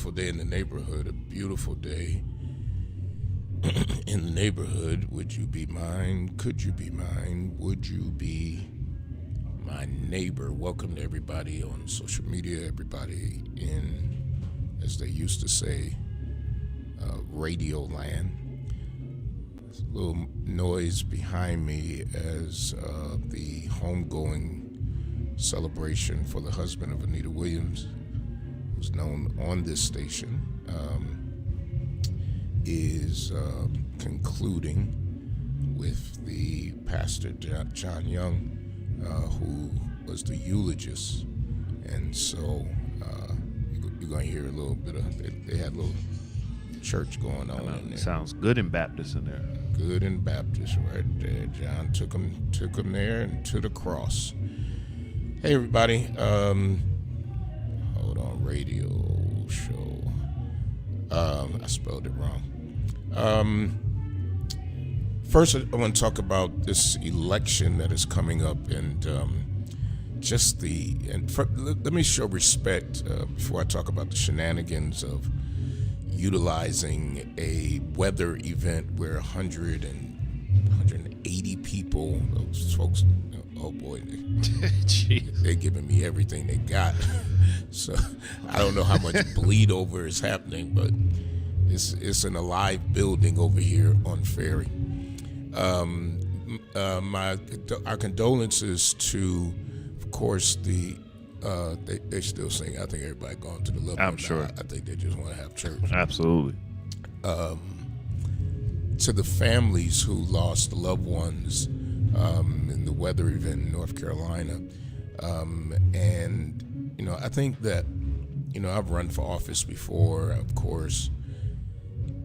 beautiful day in the neighborhood, a beautiful day in the neighborhood. Would you be mine? Could you be mine? Would you be my neighbor? Welcome to everybody on social media, everybody in, as they used to say, Radio Land. There's a little noise behind me as the homegoing celebration for the husband of Anita Williams, who's known on this station, is concluding with the pastor John Young, who was the eulogist. And so you're going to hear a little bit of, they had a little church going on in there. Sounds good in Baptist in there. Good in Baptist right there. John took him there and to the cross. Hey everybody, hold on, radio show. I spelled it wrong. First, I want to talk about this election that is coming up, and let me show respect before I talk about the shenanigans of utilizing a weather event where 180 people, those folks, oh boy, they're giving me everything they got. So I don't know how much bleed over is happening, but it's in a live building over here on Ferry. Our condolences to, of course, they still sing. I think everybody going to the level. I'm sure. I think they just want to have church. Absolutely. To the families who lost loved ones in the weather event in North Carolina, and I think that I've run for office before, of course.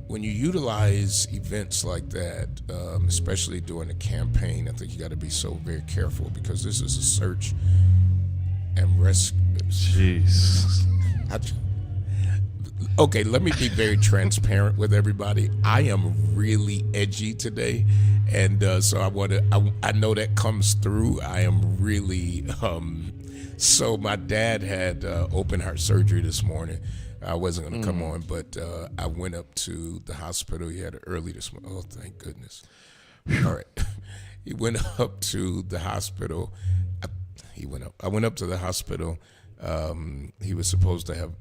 When you utilize events like that, especially during a campaign, I think you got to be so very careful, because this is a search and rescue. Jeez. Okay, let me be very transparent with everybody. I am really edgy today, and so I know that comes through. I am really. So my dad had open heart surgery this morning. I wasn't going to come on, but I went up to the hospital. He had it early this morning. Oh, thank goodness. All right. He went up to the hospital. I went up to the hospital. He was supposed to have,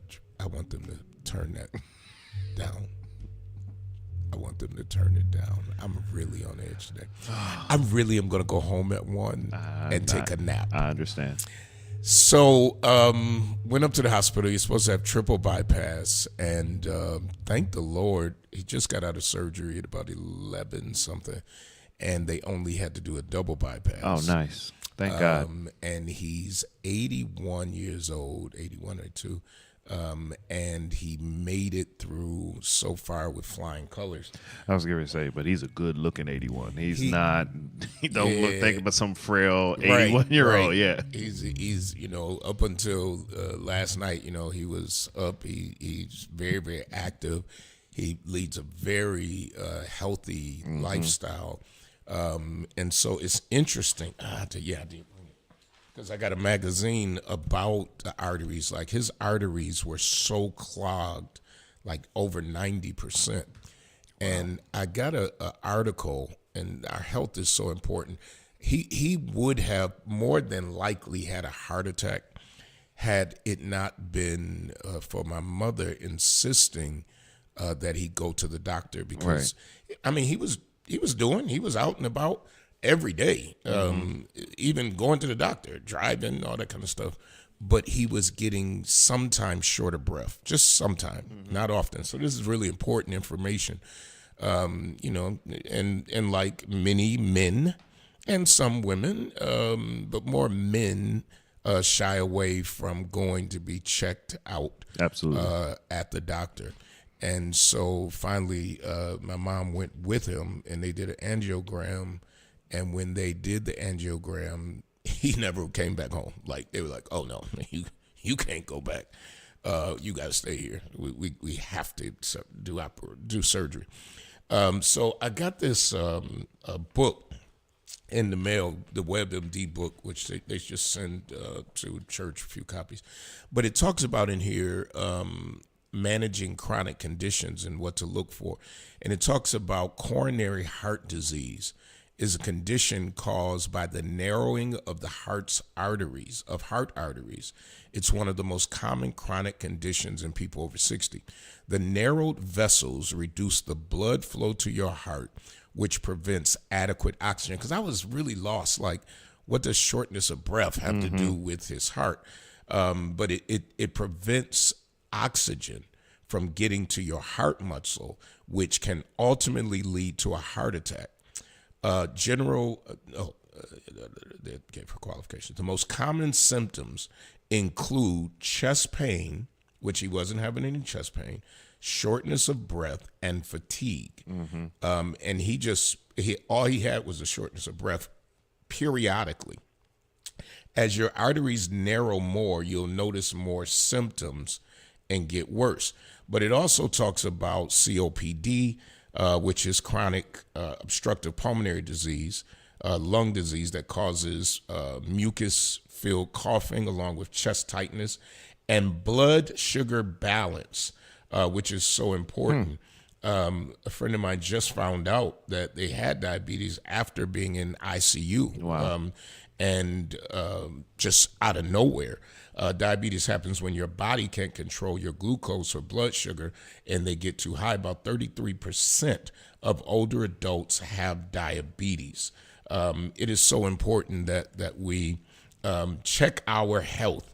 I want them to turn that down. I want them to turn it down. I'm really on edge today. I really am going to go home at 1 and take a nap. I understand. So went up to the hospital. You're supposed to have triple bypass, and thank the Lord, he just got out of surgery at about 11 something, and they only had to do a double bypass. Oh, nice. Thank God. And he's 81 years old, 81 or 2, and he made it through so far with flying colors. I was going to say, but he's a good-looking 81. He don't look thinking about some frail 81-year-old. Right. Yeah, he's up until last night, he was up. He's very, very active. He leads a very healthy lifestyle, and so it's interesting. Because I got a magazine about the arteries. Like, his arteries were so clogged, like over 90%. And I got a article, and our health is so important. He would have more than likely had a heart attack had it not been for my mother insisting that he go to the doctor, because, right. He was out and about every day, even going to the doctor, driving, all that kind of stuff. But he was getting sometimes short of breath, just sometimes, not often. So this is really important information, and like many men and some women, but more men shy away from going to be checked out. Absolutely. At the doctor. And so finally, my mom went with him, and they did an angiogram. And when they did the angiogram, he never came back home. Like, they were like, "Oh no, you can't go back. You got to stay here. We have to do surgery." So I got this book in the mail, the WebMD book, which they just send to church a few copies. But it talks about in here managing chronic conditions and what to look for. And it talks about coronary heart disease is a condition caused by the narrowing of the heart arteries. It's one of the most common chronic conditions in people over 60. The narrowed vessels reduce the blood flow to your heart, which prevents adequate oxygen. Because I was really lost, like, what does shortness of breath have to do with his heart? But it prevents oxygen from getting to your heart muscle, which can ultimately lead to a heart attack. For qualifications, the most common symptoms include chest pain, which he wasn't having any chest pain, shortness of breath, and fatigue. And all he had was a shortness of breath periodically. As your arteries narrow more, you'll notice more symptoms and get worse. But it also talks about COPD, which is chronic obstructive pulmonary disease, lung disease that causes mucus-filled coughing along with chest tightness, and blood sugar balance, which is so important. A friend of mine just found out that they had diabetes after being in ICU. Wow. Just out of nowhere. Diabetes happens when your body can't control your glucose or blood sugar and they get too high. About 33% of older adults have diabetes. It is so important that we check our health.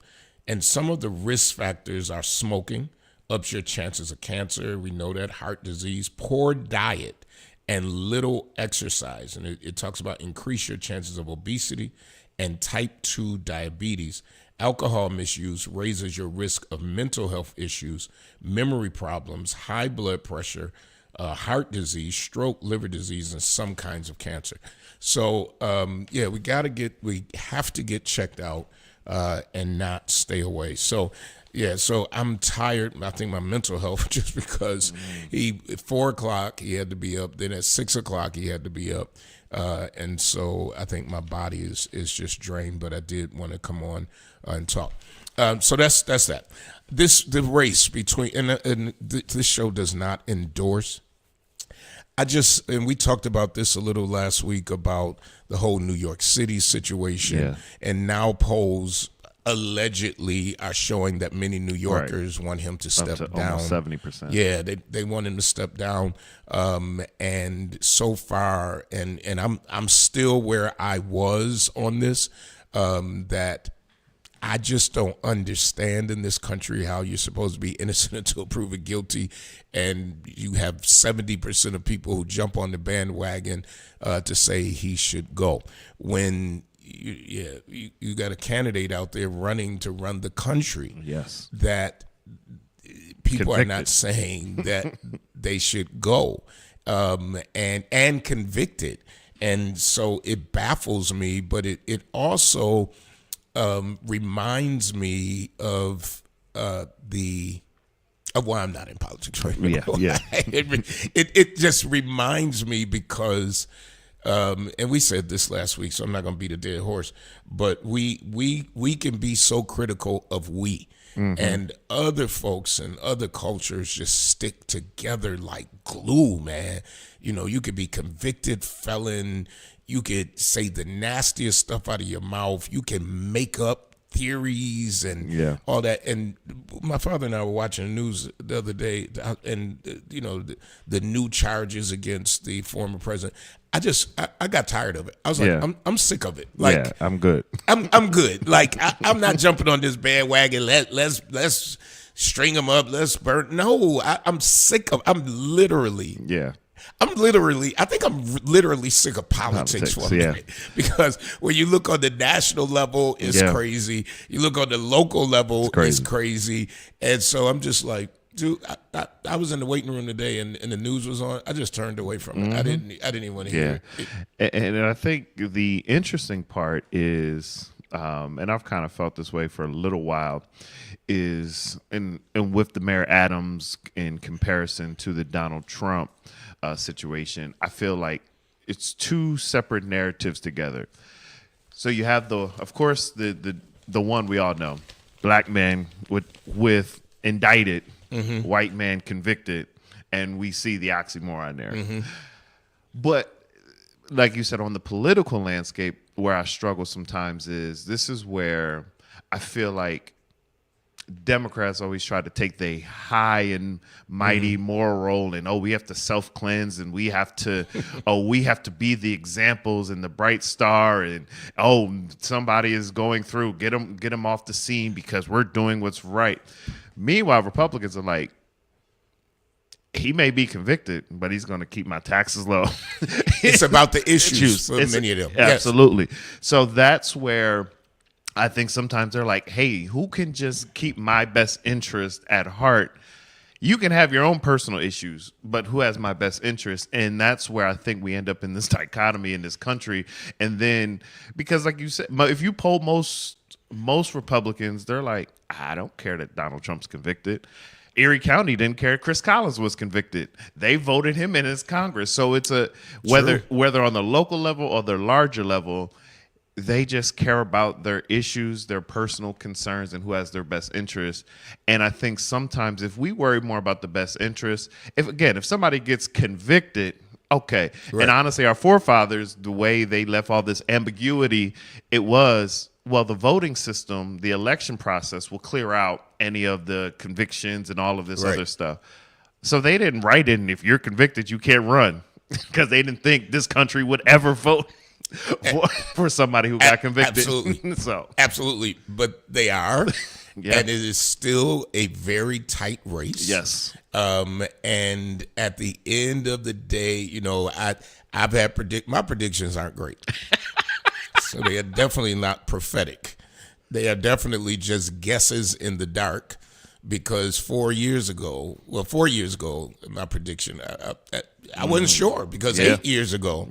And some of the risk factors are smoking, ups your chances of cancer. We know that, heart disease, poor diet, and little exercise. And it talks about increase your chances of obesity and type 2 diabetes. Alcohol misuse raises your risk of mental health issues, memory problems, high blood pressure, heart disease, stroke, liver disease, and some kinds of cancer. So, we have to get checked out and not stay away. So I'm tired. I think my mental health, just because at 4:00 he had to be up, then at 6:00 he had to be up. And so I think my body is just drained, but I did want to come on and talk. So that's that. The race between, and this show does not endorse. And we talked about this a little last week about the whole New York City situation, and now polls allegedly are showing that many New Yorkers want him to step down. Almost 70%. Yeah, they want him to step down. And so far, and I'm still where I was on this, that I just don't understand in this country how you're supposed to be innocent until proven guilty, and you have 70% of people who jump on the bandwagon to say he should go. When you got a candidate out there running to run the country. Yes. That people Convicted. are not saying that they should go, and convicted. And so it baffles me, but it also reminds me of why I'm not in politics right now. Yeah. It just reminds me because, and we said this last week, so I'm not going to beat a dead horse, but we can be so critical of and other folks and other cultures just stick together like glue, man. You know, you could be convicted felon. You could say the nastiest stuff out of your mouth. You can make up theories and all that. And my father and I were watching the news the other day, and the new charges against the former president. I got tired of it. I was like, I'm sick of it. Like, I'm good. I'm good. Like, I'm not jumping on this bandwagon. Let's string them up. Let's burn. No, I'm sick of. I think I'm literally sick of politics for a minute. Because when you look on the national level, it's crazy. You look on the local level, it's crazy. And so I'm just like, dude, I was in the waiting room today and the news was on. I just turned away from it. I didn't even want to hear it. And I think the interesting part is, and I've kind of felt this way for a little while, is and with the Mayor Adams in comparison to the Donald Trump situation, I feel like it's two separate narratives together. So you have of course, the one we all know, black men with indicted white man convicted, and we see the oxymoron there. But like you said, on the political landscape, where I struggle sometimes is this is where I feel like Democrats always try to take the high and mighty moral role, and we have to self cleanse, and we have to we have to be the examples and the bright star, and somebody is going through, get them off the scene because we're doing what's right. Meanwhile, Republicans are like, he may be convicted, but he's going to keep my taxes low. It's about the issues for many of them. Absolutely. Yes. So that's where I think sometimes they're like, hey, who can just keep my best interest at heart? You can have your own personal issues, but who has my best interest? And that's where I think we end up in this dichotomy in this country. And then, because like you said, if you poll most Republicans, they're like, I don't care that Donald Trump's convicted. Erie County didn't care Chris Collins was convicted. They voted him in as Congress. So it's whether on the local level or the larger level, they just care about their issues, their personal concerns, and who has their best interest. And I think sometimes if we worry more about the best interest, if somebody gets convicted, okay. Right. And honestly, our forefathers, the way they left all this ambiguity, it was, well, the voting system, the election process will clear out any of the convictions and all of this other stuff. So they didn't write in, if you're convicted, you can't run, because they didn't think this country would ever vote for somebody who got convicted. Absolutely. Absolutely. But they are. Yeah. And it is still a very tight race. Yes. And at the end of the day, I've had my predictions aren't great. So they are definitely not prophetic. They are definitely just guesses in the dark, because 4 years ago, my prediction, I wasn't sure, because 8 years ago,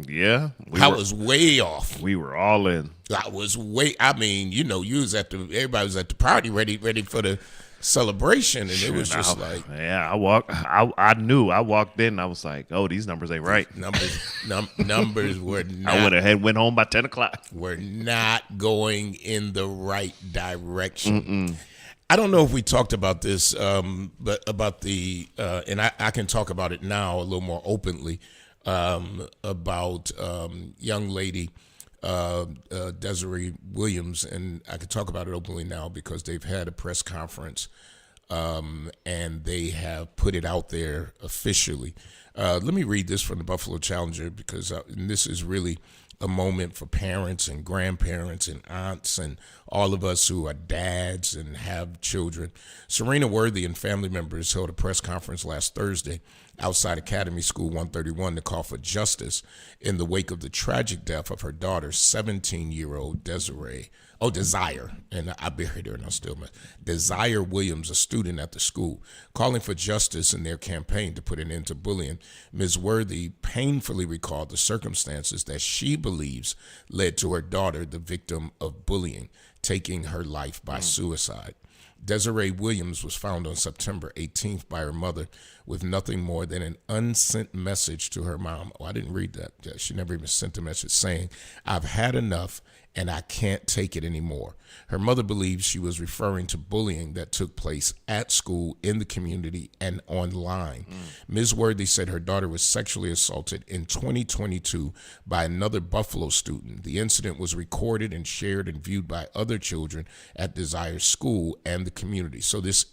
I was way off. We were all in. I mean, you was everybody was at the party ready for the celebration, and it was just I knew. I walked in, and I was like, oh, these numbers ain't right. Numbers were not. I would have went home by 10 o'clock. We're not going in the right direction. I don't know if we talked about this, but about the and I can talk about it now a little more openly, about young lady Desiree Williams, and I can talk about it openly now because they've had a press conference, and they have put it out there officially. Let me read this from the Buffalo Challenger, because and this is really a moment for parents and grandparents and aunts and all of us who are dads and have children. Serena Worthy and family members held a press conference last Thursday outside Academy School 131 to call for justice in the wake of the tragic death of her daughter, 17-year-old Desire, and I buried her and I still miss Desire Williams, a student at the school, calling for justice in their campaign to put an end to bullying. Ms. Worthy painfully recalled the circumstances that she believes led to her daughter, the victim of bullying, taking her life by suicide. Desiree Williams was found on September 18th by her mother with nothing more than an unsent message to her mom. Oh, I didn't read that. She never even sent a message saying, "I've had enough and I can't take it anymore." Her mother believes she was referring to bullying that took place at school, in the community, and online. Ms. Worthy said her daughter was sexually assaulted in 2022 by another Buffalo student. The incident was recorded and shared and viewed by other children at Desire's school and the community. So this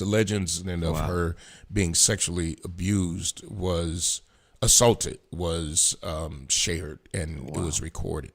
alleged incident of her being sexually abused was shared, and it was recorded,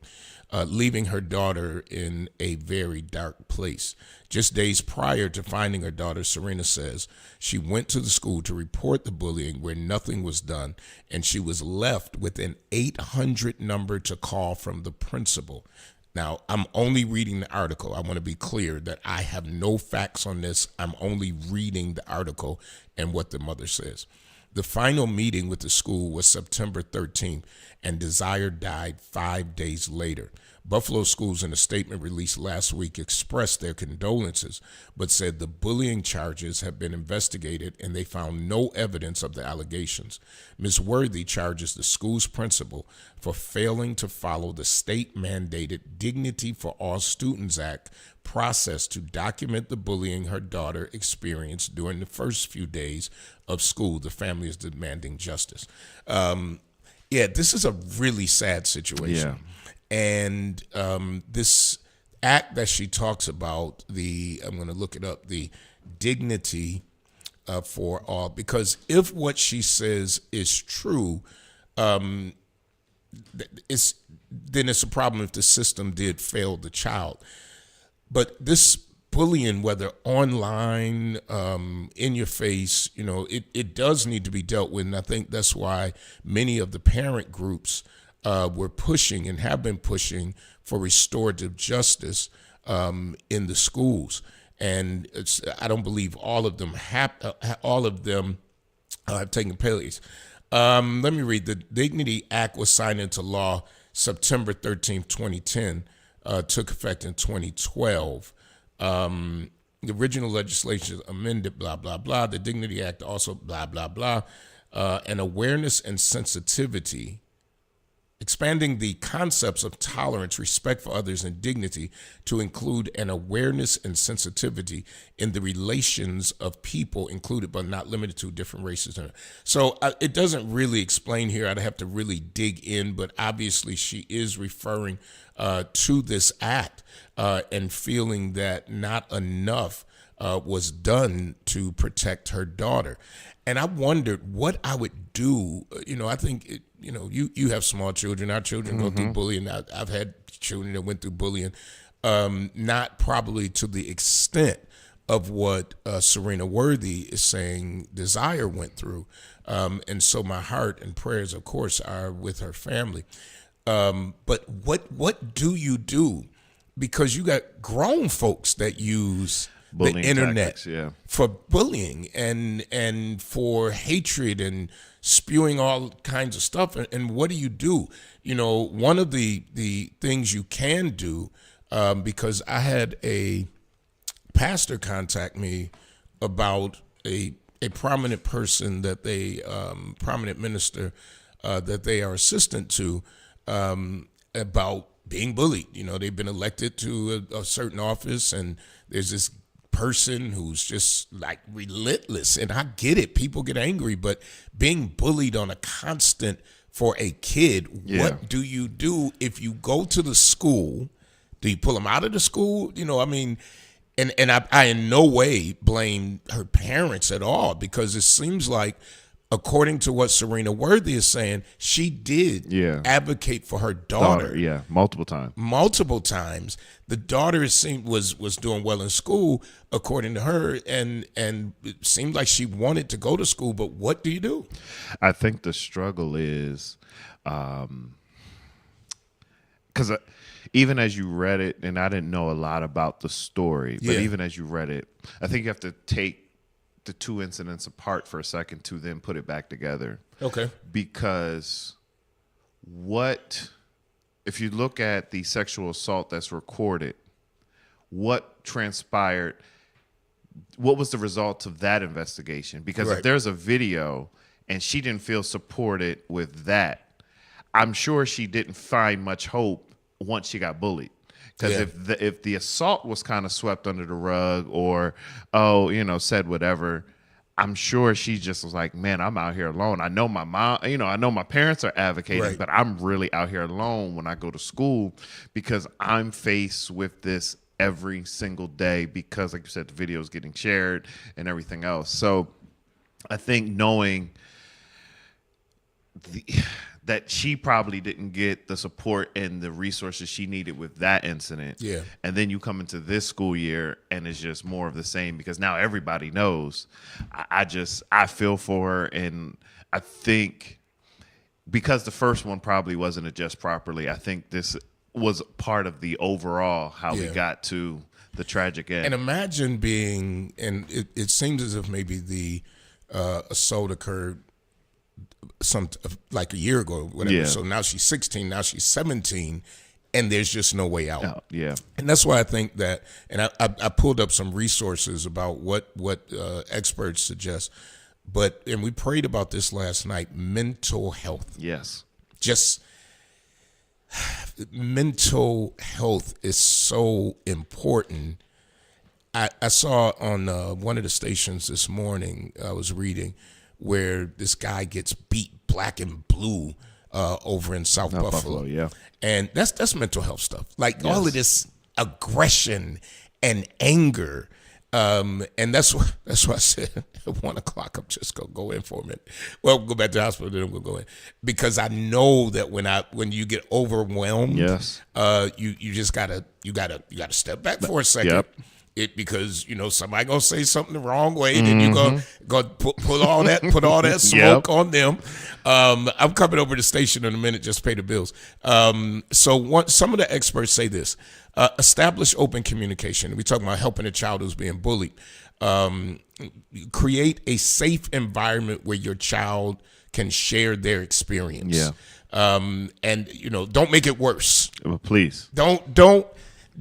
leaving her daughter in a very dark place. Just days prior to finding her daughter, Serena says she went to the school to report the bullying, where nothing was done, and she was left with an 800 number to call from the principal. Now, I'm only reading the article. I want to be clear that I have no facts on this. I'm only reading the article and what the mother says. The final meeting with the school was September 13th, and Desire died 5 days later. Buffalo schools, in a statement released last week, expressed their condolences, but said the bullying charges have been investigated and they found no evidence of the allegations. Ms. Worthy charges the school's principal for failing to follow the state-mandated Dignity for All Students Act process to document the bullying her daughter experienced during the first few days of school. The family is demanding justice. This is a really sad situation. Yeah. And this act that she talks about, I'm going to look it up, the Dignity for All, because if what she says is true, then it's a problem if the system did fail the child. But this bullying, whether online, in your face, it does need to be dealt with. And I think that's why many of the parent groups were pushing and have been pushing for restorative justice in the schools. And I don't believe all of them have taken place. Let me read. The Dignity Act was signed into law September 13th, 2010. Took effect in 2012. The original legislation amended, blah, blah, blah. The Dignity Act also, blah, blah, blah. And awareness and sensitivity, expanding the concepts of tolerance, respect for others, and dignity to include an awareness and sensitivity in the relations of people, included but not limited to different races. So it doesn't really explain here. I'd have to really dig in, but obviously she is referring to this act and feeling that not enough was done to protect her daughter. And I wondered what I would do. I think, you have small children. Our children go through bullying. I've had children that went through bullying, not probably to the extent of what Serena Worthy is saying Desire went through. And so my heart and prayers, of course, are with her family. But what do you do? Because you got grown folks that use bullying, the internet tactics, for bullying and for hatred and spewing all kinds of stuff. And what do you do? One of the things you can do, because I had a pastor contact me about a prominent person that prominent minister that they are assistant to, about being bullied. They've been elected to a certain office, and there's this person who's just like relentless. And I get it. People get angry, but being bullied on a constant for a kid, what do you do if you go to the school? Do you pull them out of the school? And I in no way blame her parents at all, because it seems like, according to what Serena Worthy is saying, she did advocate for her daughter. Multiple times. The daughter was doing well in school, according to her, and it seemed like she wanted to go to school. But what do you do? I think the struggle is, because even as you read it, and I didn't know a lot about the story, but even as you read it, I think you have to take the two incidents apart for a second to then put it back together. Okay. Because if you look at the sexual assault that's recorded, what transpired, what was the result of that investigation? Because if there's a video and she didn't feel supported with that, I'm sure she didn't find much hope once she got bullied. Because if the assault was kind of swept under the rug or, said whatever, I'm sure she just was like, man, I'm out here alone. I know my mom, I know my parents are advocating, but I'm really out here alone when I go to school because I'm faced with this every single day because, like you said, the video is getting shared and everything else. So I think knowing that she probably didn't get the support and the resources she needed with that incident. Yeah. And then you come into this school year and it's just more of the same because now everybody knows. I feel for her, and I think because the first one probably wasn't addressed properly, I think this was part of the overall how we got to the tragic end. And imagine being, and it seems as if maybe the assault occurred like a year ago or whatever. So now she's 16, now she's 17, and there's just no way out. Oh, yeah. And that's why I think that, and I pulled up some resources about what experts suggest, and we prayed about this last night, mental health. Yes. Just mental health is so important. I saw on one of the stations this morning, I was reading, where this guy gets beat black and blue over in South Buffalo. Yeah. And that's mental health stuff. Like all of this aggression and anger. And that's why I said at 1 o'clock, I'm just gonna go in for a minute. Well, go back to the hospital, then I'm gonna go in. Because I know that when you get overwhelmed, yes, you just gotta step back for a second. Yep. Because somebody gonna say something the wrong way, then you go put all that smoke on them. I'm coming over to the station in a minute, just pay the bills. So some of the experts say this: establish open communication. We talk about helping a child who's being bullied. Create a safe environment where your child can share their experience. Yeah. And don't make it worse. Please.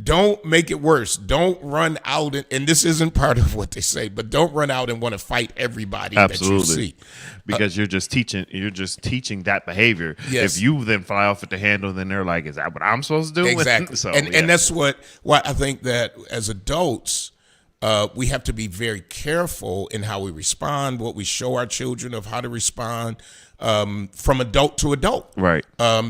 Don't make it worse. Don't run out, and this isn't part of what they say, but don't run out and want to fight everybody that you see. Because you're just teaching that behavior. Yes. If you then fly off at the handle, then they're like, is that what I'm supposed to do? Exactly. And that's what I think that as adults, we have to be very careful in how we respond, what we show our children of how to respond from adult to adult. Right.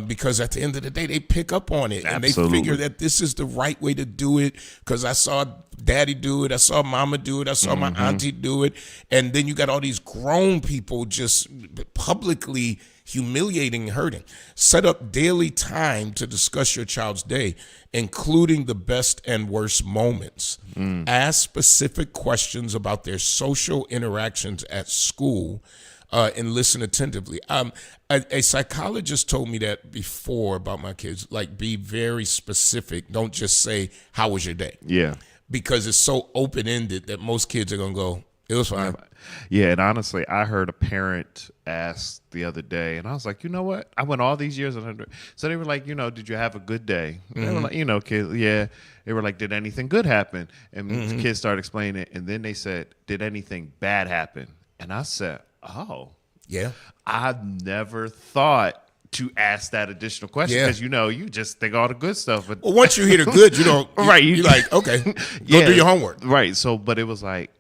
Because at the end of the day, they pick up on it. Absolutely. And they figure that this is the right way to do it because I saw daddy do it. I saw mama do it. I saw my auntie do it. And then you got all these grown people just publicly humiliating and hurting. Set up daily time to discuss your child's day, including the best and worst moments. Ask specific questions about their social interactions at school and listen attentively. A psychologist told me that before about my kids, like be very specific. Don't just say, how was your day? Yeah. Because it's so open-ended that most kids are going to go, it was fine. Yeah, and honestly, I heard a parent ask the other day, and I was like, you know what? I went all these years, so they were like, did you have a good day? They were like, kids, yeah. They were like, did anything good happen? And the kids started explaining it, and then they said, did anything bad happen? And I said, oh, yeah. I've never thought to ask that additional question because you just think all the good stuff. But once you hear the good, you don't. Right, you're like, okay, go do your homework. Right. So, but it was like,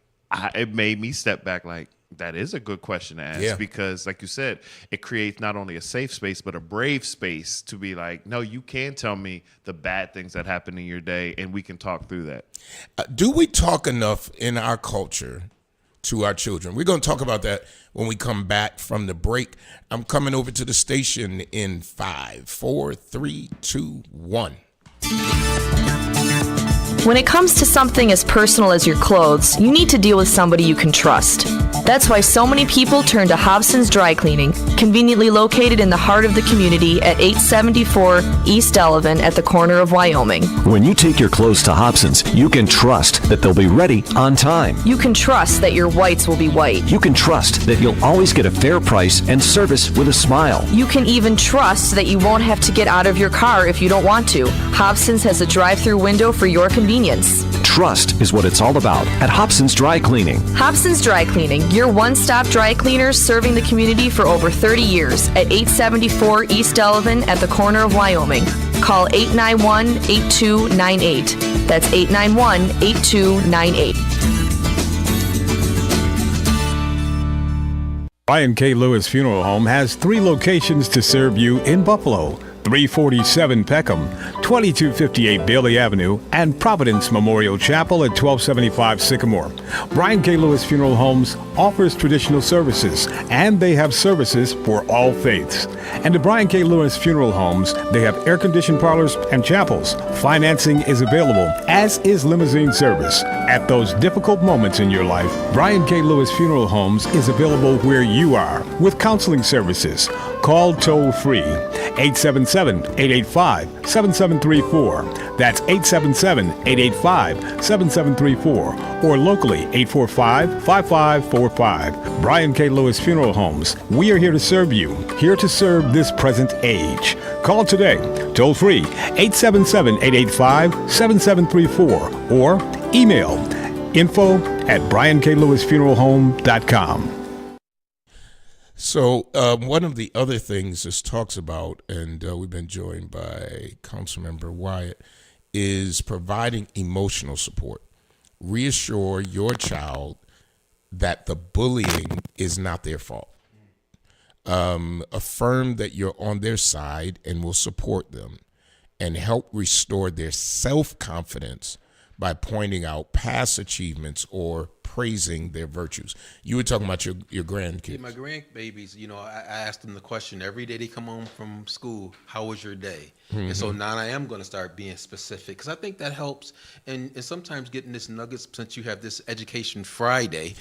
it made me step back. Like that is a good question to ask because, like you said, it creates not only a safe space but a brave space to be like, no, you can tell me the bad things that happen in your day, and we can talk through that. Do we talk enough in our culture to our children? We're going to talk about that when we come back from the break. I'm coming over to the station in 5, 4, 3, 2, 1. When it comes to something as personal as your clothes, you need to deal with somebody you can trust. That's why so many people turn to Hobson's Dry Cleaning, conveniently located in the heart of the community at 874 East Delavan at the corner of Wyoming. When you take your clothes to Hobson's, you can trust that they'll be ready on time. You can trust that your whites will be white. You can trust that you'll always get a fair price and service with a smile. You can even trust that you won't have to get out of your car if you don't want to. Hobson's has a drive-through window for your convenience. Trust is what it's all about at Hobson's Dry Cleaning. Hobson's Dry Cleaning, your one-stop dry cleaners serving the community for over 30 years at 874 East Delavan at the corner of Wyoming. Call 891-8298. That's 891-8298. Brian K. Lewis Funeral Home has 3 locations to serve you in Buffalo. 347 Peckham, 2258 Bailey Avenue, and Providence Memorial Chapel at 1275 Sycamore. Brian K. Lewis Funeral Homes offers traditional services, and they have services for all faiths. And at Brian K. Lewis Funeral Homes, they have air-conditioned parlors and chapels. Financing is available, as is limousine service. At those difficult moments in your life, Brian K. Lewis Funeral Homes is available where you are with counseling services. Call toll-free 877-885-7777 877-885-7734. That's 877-885-7734. Or locally, 845-5545. Brian K. Lewis Funeral Homes. We are here to serve you, here to serve this present age. Call today, toll free, 877-885-7734. Or email info@brianklewisfuneralhome.com. So one of the other things this talks about, and we've been joined by Councilmember Wyatt, is providing emotional support. Reassure your child that the bullying is not their fault. Affirm that you're on their side and will support them, and help restore their self-confidence by pointing out past achievements or praising their virtues. You were talking about your grandkids. Yeah, my grandbabies, I asked them the question every day they come home from school, how was your day? Mm-hmm. And so now I am going to start being specific, because I think that helps. And sometimes getting this nuggets, since you have this Education Friday,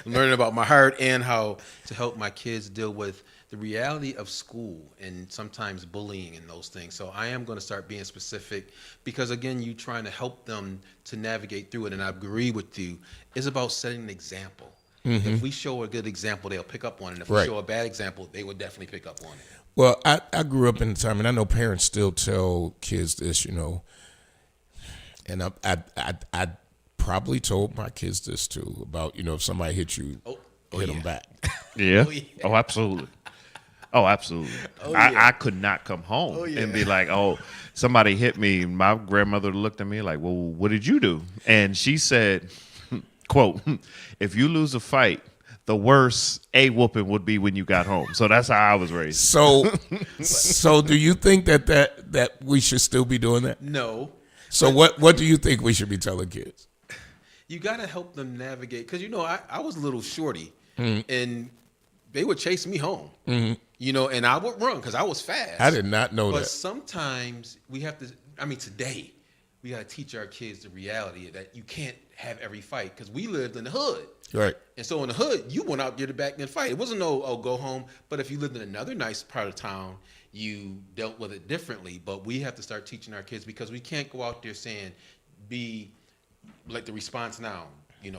learning about my heart and how to help my kids deal with the reality of school and sometimes bullying and those things. So I am going to start being specific, because again, you trying to help them to navigate through it. And I agree with you. It's about setting an example. Mm-hmm. If we show a good example, they'll pick up on it. If we show a bad example, they will definitely pick up on it. Well, I grew up in a time, and I know parents still tell kids this, and I probably told my kids this too, about, if somebody hit you, hit them back. Yeah. Oh, absolutely. Oh, absolutely. I could not come home and be like, somebody hit me. My grandmother looked at me like, well, what did you do? And she said, quote, if you lose a fight, the worst whooping would be when you got home. So that's how I was raised. So do you think that we should still be doing that? No. So what do you think we should be telling kids? You got to help them navigate, because I was a little shorty, and they would chase me home. Mm-hmm. And I would run because I was fast. I did not know that. But sometimes we have to, today, we got to teach our kids the reality that you can't have every fight, because we lived in the hood. Right. And so in the hood, you went out there to back and fight. It wasn't go home. But if you lived in another nice part of town, you dealt with it differently. But we have to start teaching our kids, because we can't go out there saying, be like the response now.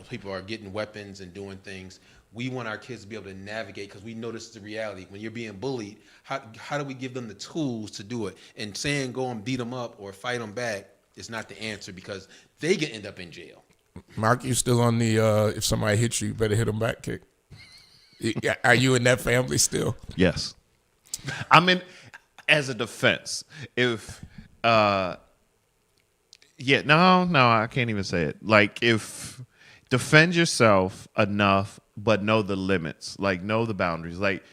People are getting weapons and doing things. We want our kids to be able to navigate, because we know this is the reality. When you're being bullied, how do we give them the tools to do it? And saying go and beat them up or fight them back is not the answer, because they can end up in jail. Mark, you still on the if somebody hits you, you better hit them back kick? Are you in that family still? Yes. I mean, as a defense, if no, I can't even say it. Like, if defend yourself enough, but know the limits, like know the boundaries. Like,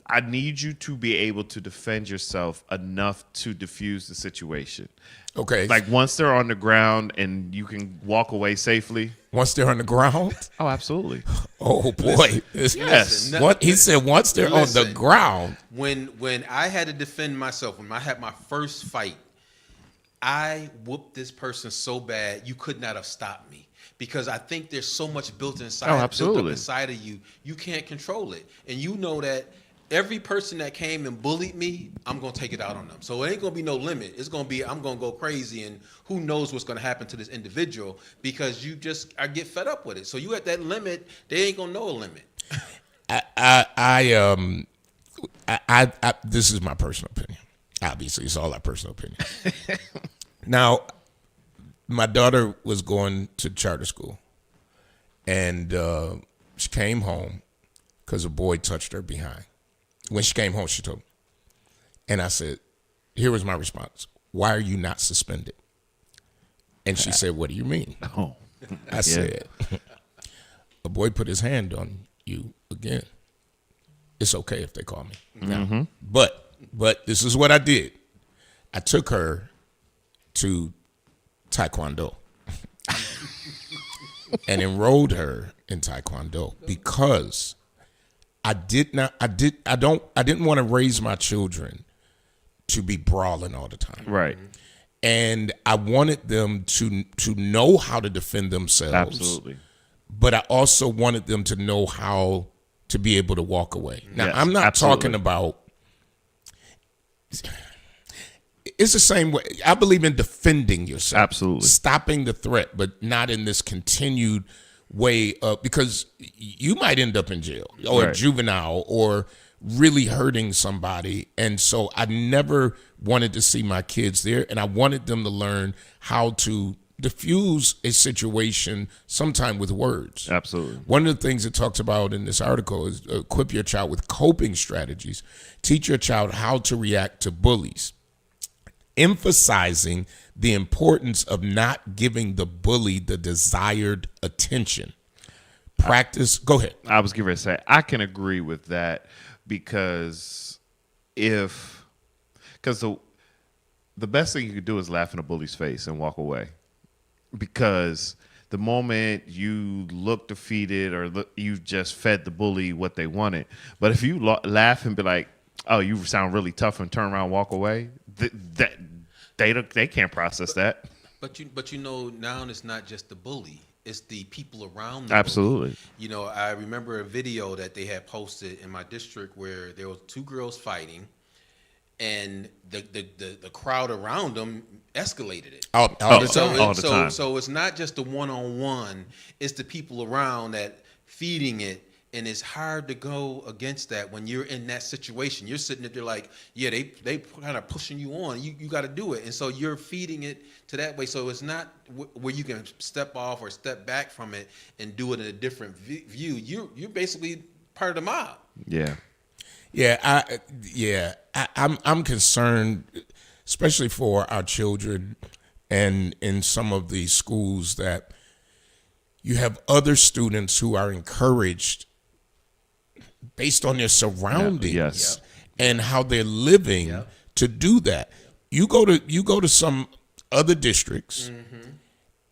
I need you to be able to defend yourself enough to diffuse the situation. Okay. Like, once they're on the ground and you can walk away safely. Once they're on the ground? Oh, absolutely. Oh, boy. Yes. He said once they're on the ground. When I had to defend myself, when I had my first fight, I whooped this person so bad you could not have stopped me. Because I think there's so much built inside, built up inside of you, you can't control it. And you know that every person that came and bullied me, I'm going to take it out on them. So it ain't going to be no limit. It's going to be, I'm going to go crazy, and who knows what's going to happen to this individual, because I get fed up with it. So you at that limit, they ain't going to know a limit. This is my personal opinion. Obviously, it's all our personal opinion. Now, my daughter was going to charter school, and she came home because a boy touched her behind. When she came home, she told me. And I said, here was my response. Why are you not suspended? And she said, what do you mean? Oh. I said, a boy put his hand on you again. It's okay if they call me. Mm-hmm. Now, but this is what I did. I took her to Taekwondo and enrolled her in Taekwondo, because I didn't want to raise my children to be brawling all the time. Right. And I wanted them to know how to defend themselves. Absolutely. But I also wanted them to know how to be able to walk away. Now, yes, I'm not absolutely. talking about it's the same way. I believe in defending yourself. Absolutely. Stopping the threat, but not in this continued way of, because you might end up in jail or Right. juvenile or really hurting somebody. And so I never wanted to see my kids there, and I wanted them to learn how to diffuse a situation sometime with words. Absolutely. One of the things it talks about in this article is equip your child with coping strategies. Teach your child how to react to bullies, emphasizing the importance of not giving the bully the desired attention. Practice. Go ahead. I was going to say, I can agree with that because the best thing you could do is laugh in a bully's face and walk away. Because the moment you look defeated or you just fed the bully what they wanted. But if you laugh and be like, oh, you sound really tough, and turn around and walk away, they can't process that. But you know, now it's not just the bully. It's the people around the Absolutely. bully. You know, I remember a video that they had posted in my district where there were two girls fighting, and the crowd around them escalated it. All the time. All the time. So it's not just the one-on-one, it's the people around that feeding it, and it's hard to go against that when you're in that situation. You're sitting there like, yeah, they kind of pushing you on. You got to do it, and so you're feeding it to that way. So it's not where you can step off or step back from it and do it in a different view. You're basically part of the mob. Yeah. I'm concerned, especially for our children and in some of these schools, that you have other students who are encouraged based on their surroundings Yes. and how they're living to do that. You go to some other districts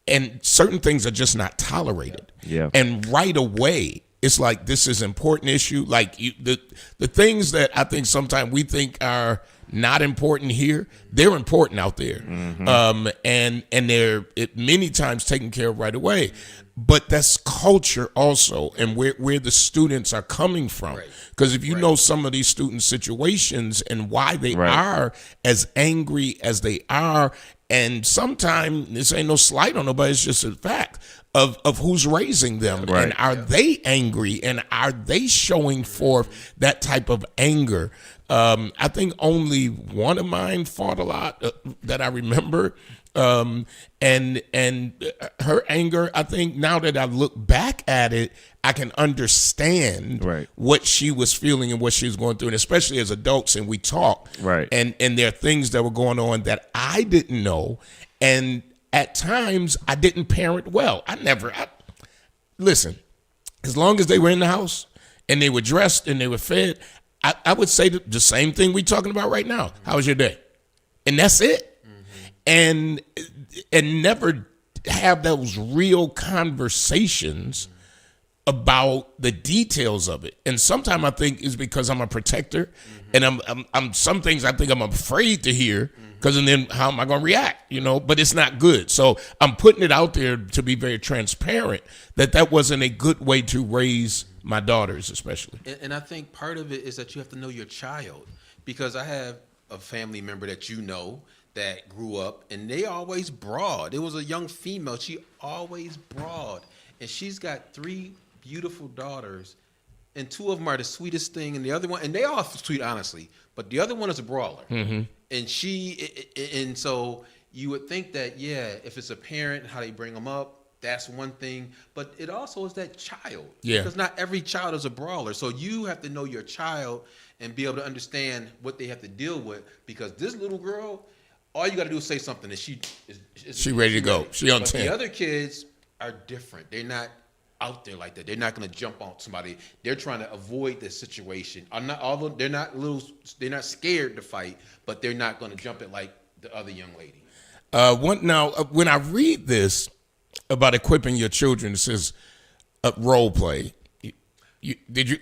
and certain things are just not tolerated. Yeah. And right away, it's like, this is an important issue. Like the things that I think sometimes we think are not important here, they're important out there. And they're many times taken care of right away. But that's culture also, and where the students are coming from. Because if you know some of these student situations and why they are as angry as they are, and sometimes this ain't no slight on nobody, it's just a fact of who's raising them. And are they angry, and are they showing forth that type of anger? I think only one of mine fought a lot that I remember. And her anger, I think now that I look back at it, I can understand what she was feeling and what she was going through, and especially as adults, and we talk, and there are things that were going on that I didn't know, and at times I didn't parent well. Listen, as long as they were in the house and they were dressed and they were fed, I would say the same thing we're talking about right now. How was your day? And that's it. And never have those real conversations about the details of it. And sometimes I think it's because I'm a protector, and I'm some things I think I'm afraid to hear, because then how am I going to react? But it's not good. So I'm putting it out there to be very transparent that wasn't a good way to raise my daughters, especially. And I think part of it is that you have to know your child, because I have a family member that that grew up, and they always broad. It was a young female. She always broad. And she's got 3 beautiful daughters, and 2 of them are the sweetest thing, and the other one, and they all sweet, honestly, but the other one is a brawler. And so you would think that, if it's a parent and how they bring them up, that's one thing, but it also is that child. Because not every child is a brawler. So you have to know your child and be able to understand what they have to deal with, because this little girl, all you got to do is say something, and she ready to go. She on 10. The other kids are different. They're not out there like that. They're not going to jump on somebody. They're trying to avoid this situation. Although they're not scared to fight, but they're not going to jump it like the other young lady. When I read this about equipping your children, it says role play.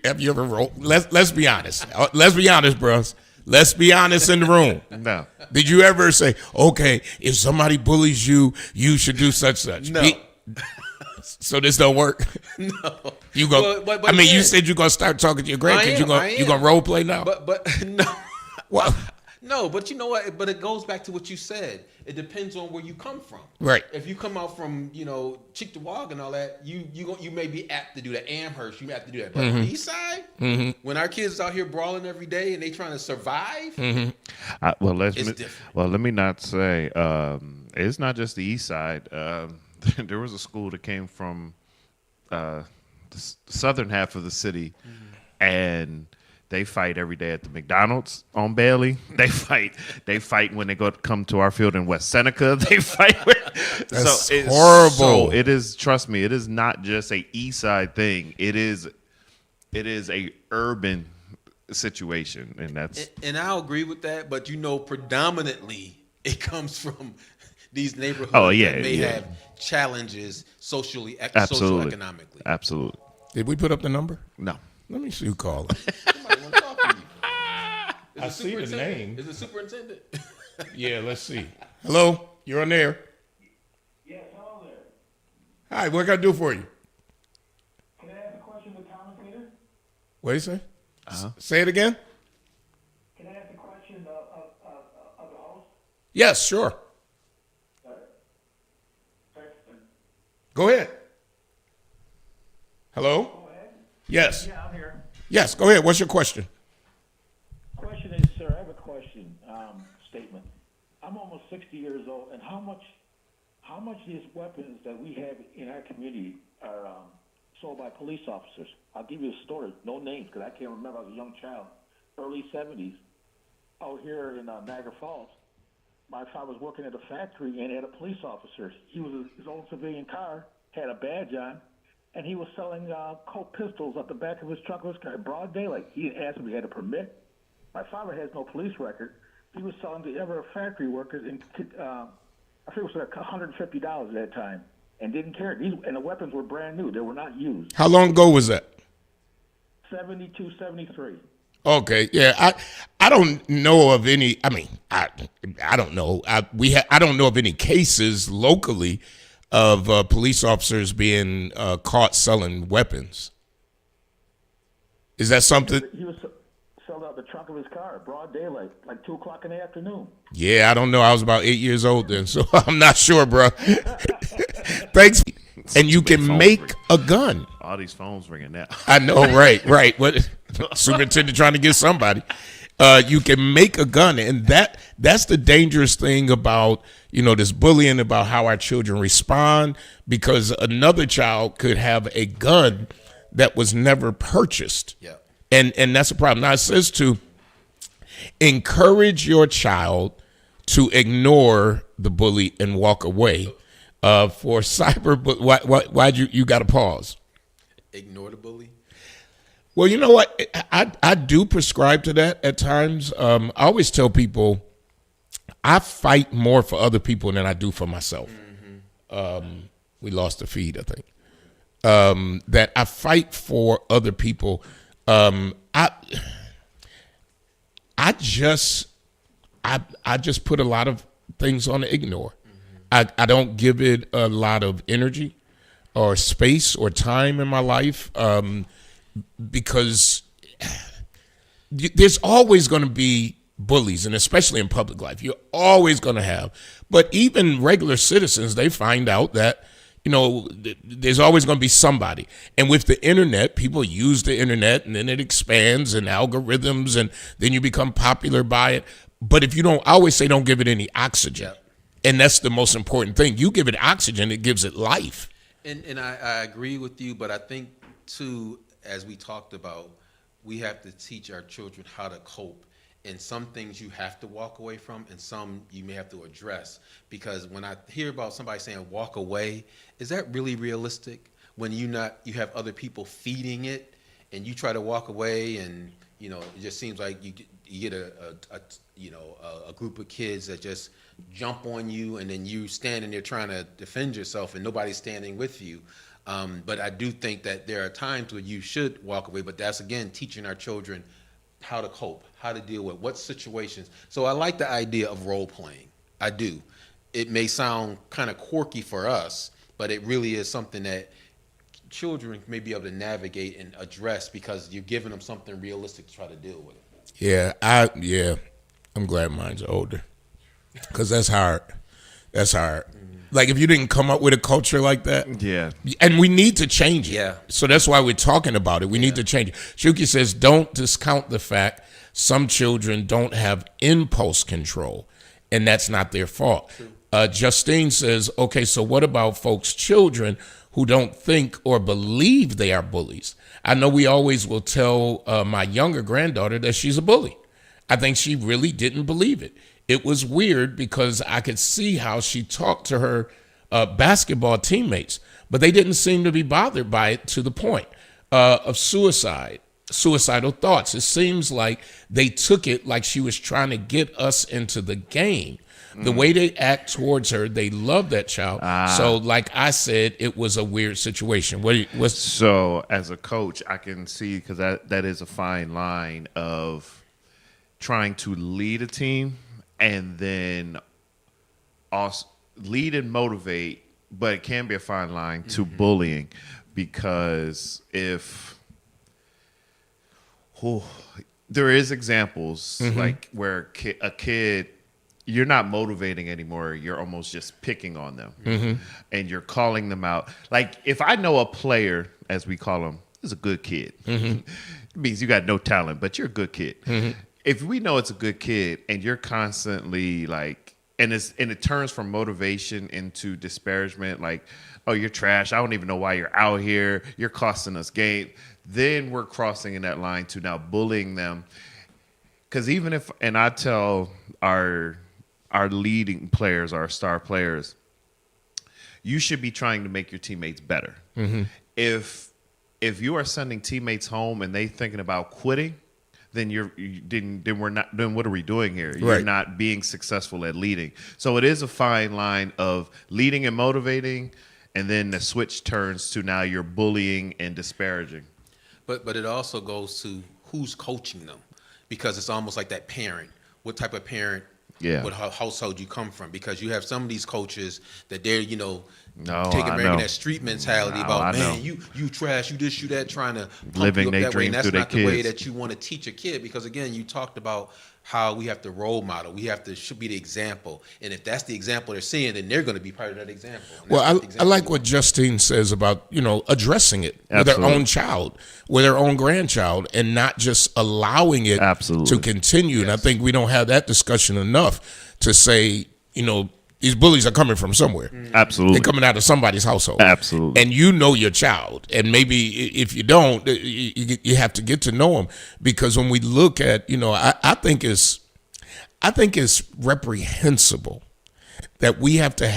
Have you ever role? Let's be honest. Let's be honest, bros. Let's be honest in the room. No. Did you ever say, okay, if somebody bullies you, you should do such? No. So this don't work? No. You go. But you said you're gonna start talking to your grandkids. You gonna role play now? But no. Well, No, but you know what? But it goes back to what you said. It depends on where you come from. Right. If you come out from, Cheektowaga and all that, you may be apt to do that. Amherst, you may have to do that. But on the east side, when our kids out here brawling every day and they trying to survive, let me not say it's not just the east side. There was a school that came from the southern half of the city, and they fight every day at the McDonald's on Bailey. They fight when they come to our field in West Seneca. They fight. That's horrible. So it is. Trust me, it is not just a east side thing. It is a urban situation, and that's. And I'll agree with that. But predominantly it comes from these neighborhoods that may have challenges socially, socioeconomically. Absolutely. Did we put up the number? No. Let me see who called. Somebody want to talk to you. I see the name. Is it superintendent? Yeah, let's see. Hello, you're on there. Yes, hello there. Hi, what can I do for you? Can I ask a question to the commentator? What do you say? Say it again. Can I ask a question of the host? Yes, sure. Go ahead. Hello? Go ahead. Yes. Yeah, I'm here. Yes, go ahead. What's your question? Question is, sir, I have a question, statement. I'm almost 60 years old, and how much these weapons that we have in our community are sold by police officers? I'll give you a story, no names, because I can't remember. I was a young child, early 70s, out here in Niagara Falls. My father was working at a factory and had a police officer. He was his own civilian car, had a badge on, and he was selling Colt pistols at the back of his truck of his car, broad daylight. He didn't ask if he had a permit. My father has no police record. He was selling to other factory workers, and I think it was like $150 at that time, and didn't care. And the weapons were brand new; they were not used. How long ago was that? 72, 73. Okay, yeah, I don't know of any. I mean, I don't know. I don't know of any cases locally of police officers being caught selling weapons. Is that something? He was selling out the trunk of his car, broad daylight, like 2:00 in the afternoon. Yeah, I don't know. I was about 8 years old then, so I'm not sure, bro. Thanks. And you can make a gun. All these phones ringing now. I know, right. What superintendent trying to get somebody? You can make a gun, and that's the dangerous thing about this bullying, about how our children respond, because another child could have a gun that was never purchased. Yeah. And that's a problem. Now it says to encourage your child to ignore the bully and walk away. For cyber, why'd you got to pause? Ignore the bully. Well, you know what? I do prescribe to that at times. I always tell people I fight more for other people than I do for myself. We lost the feed, I think. That I fight for other people. I just put a lot of things on the ignore. I don't give it a lot of energy or space or time in my life because there's always going to be bullies, and especially in public life, you're always going to have. But even regular citizens, they find out that, there's always going to be somebody. And with the internet, people use the internet, and then it expands and algorithms, and then you become popular by it. But if you don't, I always say don't give it any oxygen. Yep. And that's the most important thing. You give it oxygen, it gives it life. And I agree with you, but I think, too, as we talked about, we have to teach our children how to cope. And some things you have to walk away from, and some you may have to address. Because when I hear about somebody saying walk away, is that really realistic? When you have other people feeding it, and you try to walk away, and it just seems like you get a group of kids that just jump on you, and then you standing there trying to defend yourself, and nobody's standing with you. But I do think that there are times where you should walk away. But that's, again, teaching our children how to cope, how to deal with what situations. So I like the idea of role playing. I do. It may sound kind of quirky for us, but it really is something that children may be able to navigate and address because you're giving them something realistic to try to deal with it. Yeah, I'm glad mine's older, because that's hard. That's hard. Like, if you didn't come up with a culture like that, Yeah. and we need to change it. Yeah. So that's why we're talking about it. We need to change it. Shuki says, don't discount the fact some children don't have impulse control, and that's not their fault. Justine says, okay, so what about folks' children who don't think or believe they are bullies? I know we always will tell my younger granddaughter that she's a bully. I think she really didn't believe it. It was weird because I could see how she talked to her basketball teammates, but they didn't seem to be bothered by it to the point of suicidal thoughts. It seems like they took it like she was trying to get us into the game. The way they act towards her, they love that child. So, like I said, it was a weird situation. So, as a coach, I can see, because that is a fine line of trying to lead a team and then also lead and motivate, but it can be a fine line to bullying, because there is examples like where a kid, you're not motivating anymore. You're almost just picking on them, and you're calling them out. Like, if I know a player, as we call him, is a good kid, it means you got no talent, but you're a good kid. If we know it's a good kid and you're constantly like, and it turns from motivation into disparagement, like, oh, you're trash, I don't even know why you're out here, you're costing us game, then we're crossing in that line to now bullying them. Because even if, and I tell our leading players, our star players, you should be trying to make your teammates better. If you are sending teammates home and they thinking about quitting, then then what are we doing here? You're not being successful at leading. So it is a fine line of leading and motivating, and then the switch turns to now you're bullying and disparaging. But it also goes to who's coaching them, because it's almost like that parent. What type of parent? What household you come from? Because you have some of these coaches that they're bringing that street mentality about, man, you trash, you this, you that, trying to living their that way. dream And that's through not their the way kids. that you want to teach a kid. Because again, you talked about how we have to role model. We have to should be the example. And if that's the example they're seeing, then they're going to be part of that example. Well, I like what Justine says about, addressing it with their own child, with their own grandchild, and not just allowing it to continue. And I think we don't have that discussion enough to say, these bullies are coming from somewhere. Absolutely. They're coming out of somebody's household. Absolutely. And you know your child. And maybe if you don't, you have to get to know them. Because when we look at, I think it's reprehensible that we have to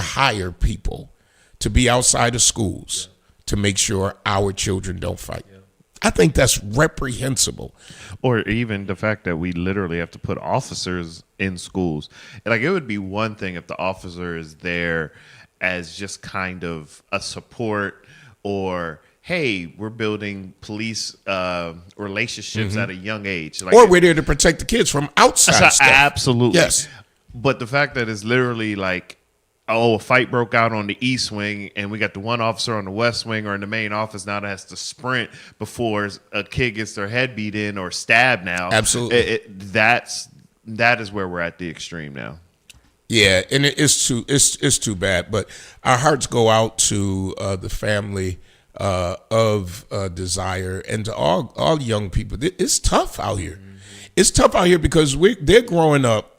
hire people to be outside of schools to make sure our children don't fight. I think that's reprehensible. Or even the fact that we literally have to put officers in schools. Like, it would be one thing if the officer is there as just kind of a support, or, hey, we're building police relationships at a young age. Like, or we're there to protect the kids from outside stuff. Absolutely. Yes. But the fact that it's literally like, a fight broke out on the East Wing, and we got the one officer on the West Wing or in the main office now that has to sprint before a kid gets their head beat in or stabbed now. Absolutely. That is where we're at the extreme now. Yeah, and it's too bad. But our hearts go out to the family of Desire and to all young people. It's tough out here. It's tough out here because they're growing up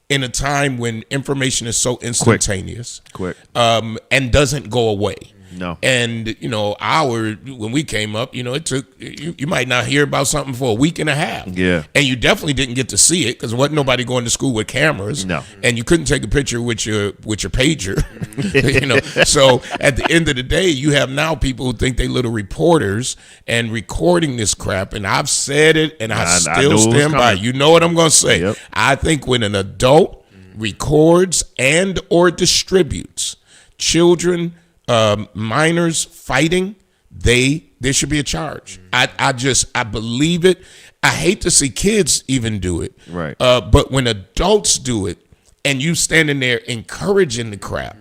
in a time when information is so instantaneous, quick, and doesn't go away. No. And, when we came up, it took, you might not hear about something for a week and a half. Yeah. And you definitely didn't get to see it because wasn't nobody going to school with cameras. No. And you couldn't take a picture with your pager. So at the end of the day, you have now people who think they little reporters and recording this crap. And I've said it and I still stand by. You know what I'm going to say. Yep. I think when an adult records and or distributes children, minors fighting, there should be a charge. I believe it. I hate to see kids even do it. Right. But when adults do it and you standing there encouraging the crap,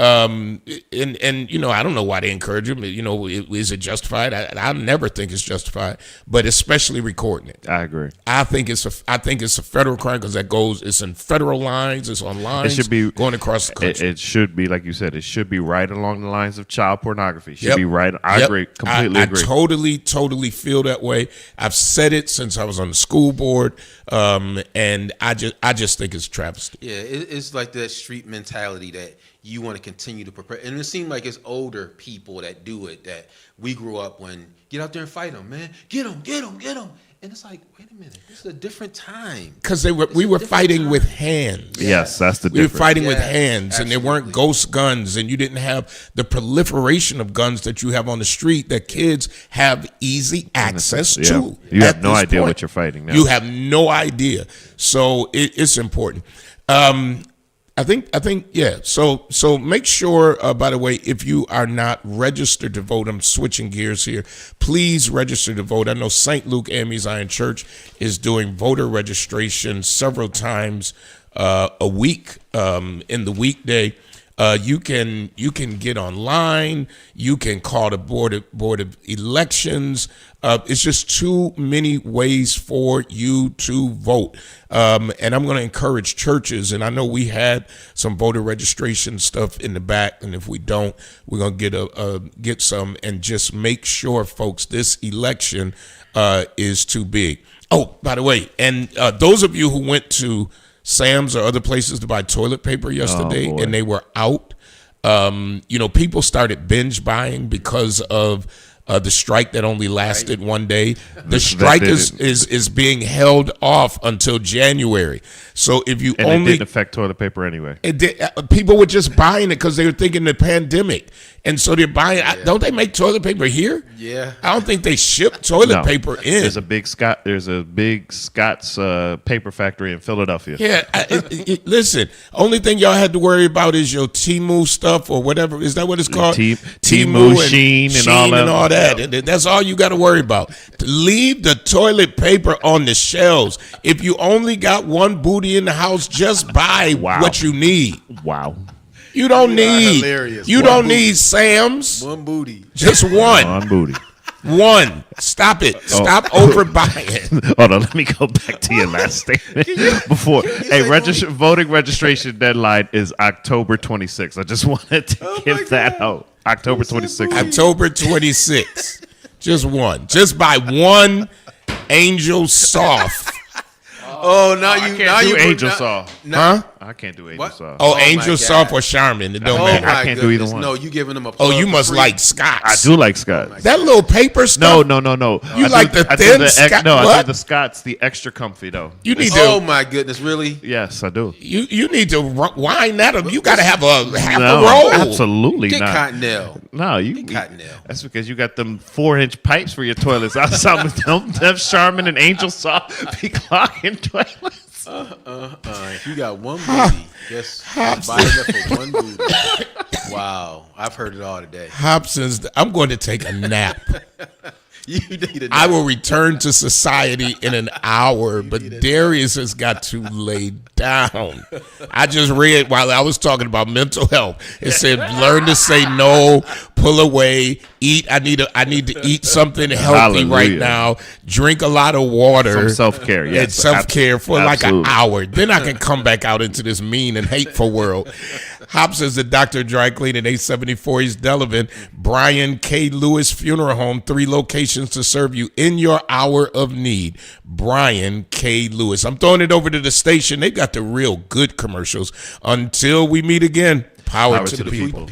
And you know, I don't know why they encourage him. You know, is it justified? I never think it's justified, but especially recording it. I agree. I think it's a federal crime because it's in federal lines. It's on lines. It should be going across the country. It should be, like you said, it should be right along the lines of child pornography. It should Yep. be right. I agree. Completely I agree. totally feel that way. I've said it since I was on the school board, and I just think it's a travesty. Yeah, it's like that street mentality that you want to continue to prepare. And it seems like it's older people that do it, that we grew up when, get out there and fight them, man. Get them. And it's like, wait a minute, this is a different time. Because we were fighting with hands. Yes, that's the We were difference. fighting with Yes, hands, and there weren't absolutely. ghost guns, and you didn't have the proliferation of guns that you have on the street that kids have easy access Yeah. to. You have at no this idea point. what you're fighting now. You have no idea. So it's important. I think, yeah. So make sure, by the way, if you are not registered to vote, I'm switching gears here. Please register to vote. I know St. Luke AME Zion Church is doing voter registration several times a week in the weekday. You can get online. You can call the board of elections. It's just too many ways for you to vote. And I'm going to encourage churches. And I know we had some voter registration stuff in the back. And if we don't, we're going to get some. And just make sure, folks, this election is too big. Oh, by the way, and those of you who went to Sam's or other places to buy toilet paper yesterday, boy. and they were out. People started binge buying because of the strike that only lasted one day. The strike is being held off until January. So if you And it only didn't affect toilet paper anyway. people were just buying it because they were thinking the pandemic, and so they're buying. Don't they make toilet paper here? Yeah. I don't think they ship toilet No. paper in. There's a big Scott's paper factory in Philadelphia. Yeah, listen. Only thing y'all had to worry about is your Temu stuff or whatever. Is that what it's called? Temu, Shein, and all that. And that's all you got to worry about. Leave the toilet paper on the shelves. If you only got one booty in the house, just buy what you need. Wow. You don't need. hilarious. You One don't booty. need Sam's. One booty. Just one. On booty. One. Stop it. Stop overbuying. Hold on, let me go back to your last statement. Before, voting registration deadline is October 26th. I just wanted to give that out. October 26th. October 26th. Just one. Just buy one Angel Soft. Oh, now I you can't do Angel now- Soft. Huh? I can't do Angel What? Soft. Oh, Oh, my Angel God. Soft or Charmin. It don't Oh matter. my I can't do either goodness. one. No, you giving them a Oh, plug you for must free. like Scott's. I do like Scott's. That little paper stuff. No. You like the thin Scott- No, I what? do the Scott's, the extra comfy though. You need Oh to. my goodness, really? Yes, I do. You need to wind that up. You got to have a half No, a roll. absolutely Get not. Cottonelle. No, you Get Cottonelle. That's because you got them 4-inch pipes for your toilets. Outside with them Charmin and Angel Soft be clogging toilets. If you got one booty, just buy it for one booty. Wow, I've heard it all today. Hobson's. I'm going to take a nap. You need a I will return to society in an hour, but Darius has got to lay down. I just read while I was talking about mental health. It said, "Learn to say no, pull away, eat. I need to eat something healthy right Hallelujah. now. Drink a lot of water. Some self-care, yes. and self-care for like an Absolutely. hour. Then I can come back out into this mean and hateful world." Hobson's the Dr. Dry Cleaning, 874 East Delavan. Brian K. Lewis Funeral Home, 3 locations to serve you in your hour of need. Brian K. Lewis. I'm throwing it over to the station. They got the real good commercials. Until we meet again, power to the people.